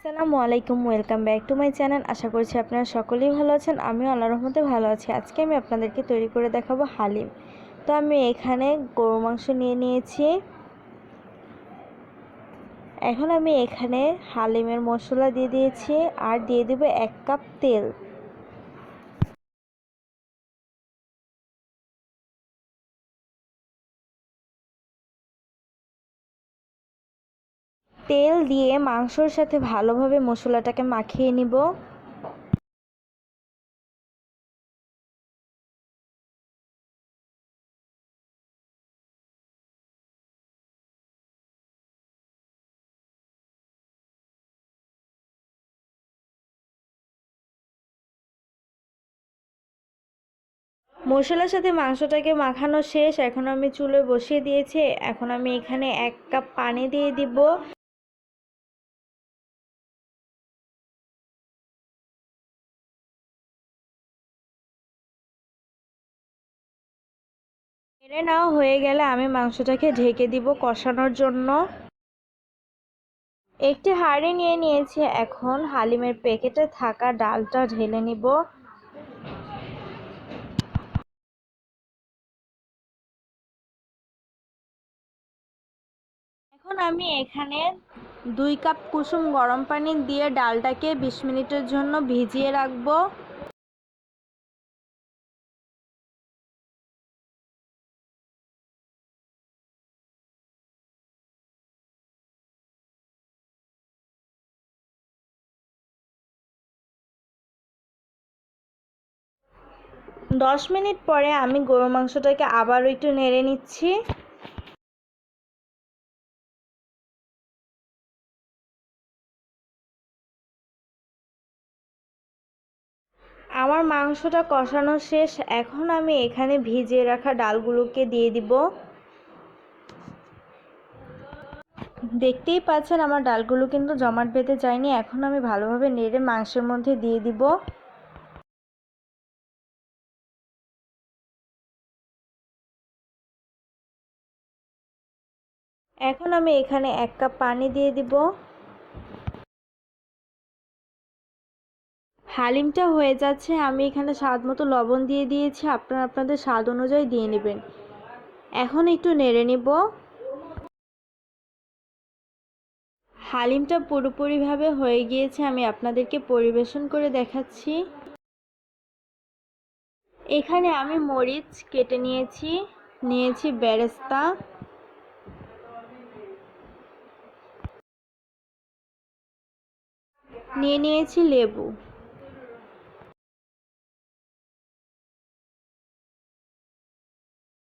আসসালামু আলাইকুম, welcome back to my channel. আশা করছি আপনারা সকলেই ভালো আছেন। আমিও আল্লাহর রহমতে ভালো আছি। আজকে আমি আপনাদেরকে তৈরি করে দেখাবো হালিম। তো আমি এখানে গরু মাংস নিয়ে নিয়েছি। এখন আমি এখানে হালিমের মশলা দিয়ে দিয়েছি আর দিয়ে দেব 1 কাপ তেল। তেল দিয়ে মাংসর সাথে ভালোভাবে মশলাটাকে মাখিয়ে নিব। মশলার সাথে মাংসটাকে মাখানো শেষ। এখন আমি চুলোয় বসিয়ে দিয়েছি। এখন আমি এখানে 1 কাপ পানি দিয়ে দিব। নেড়ে নেওয়া হয়ে গেলে আমি মাংসটাকে ঢেকে দিব কষানোর জন্য। একটি হাঁড়ি নিয়ে নিয়েছি। এখন হালিমের প্যাকেটে থাকা ডালটা ঢেলে নিব। এখন আমি এখানে 2 কাপ কুসুম গরম পানি দিয়ে ডালটাকে 20 মিনিটের জন্য ভিজিয়ে রাখবো। দশ মিনিট পরে আমি গরু মাংসটাকে আবারও একটু নেড়ে নিচ্ছি। আমার মাংসটা কষানো শেষ। এখন আমি এখানে ভিজিয়ে রাখা ডালগুলোকে দিয়ে দিব। দেখতেই পাচ্ছেন আমার ডালগুলো কিন্তু জমাট বেঁধে যায়নি। এখন আমি ভালোভাবে নেড়ে মাংসের মধ্যে দিয়ে দিব। এখন আমি এখানে 1 কাপ পানি দিয়ে দিব। হালিমটা হয়ে যাচ্ছে। আমি এখানে স্বাদ মতো লবণ দিয়ে দিয়েছি। আপনারা আপনাদের স্বাদ অনুযায়ী দিয়ে নেবেন। এখন একটু নেড়ে নিব। হালিমটা পুরোপুরিভাবে হয়ে গিয়েছে। আমি আপনাদেরকে পরিবেশন করে দেখাচ্ছি। এখানে আমি মরিচ কেটে নিয়েছি বেরেস্তা, নিয়েছি লেবু।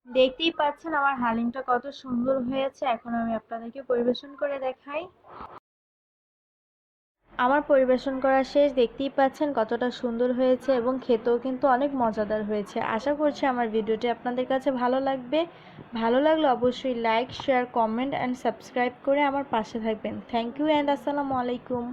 দেখতেই পাচ্ছেন আমার হালিমটা কত সুন্দর হয়েছে। এখন আমি আপনাদেরকে পরিবেশন করে দেখাই। আমার পরিবেশন করা শেষ। দেখতেই পাচ্ছেন কতটা সুন্দর হয়েছে এবং খেতেও কিন্তু অনেক মজাদার হয়েছে। আশা করছি আমার ভিডিওটি আপনাদের কাছে ভালো লাগবে। ভালো লাগলে অবশ্যই like, share, comment and subscribe করে আমার পাশে থাকবেন। থ্যাংক ইউ অ্যান্ড আসসালামু আলাইকুম।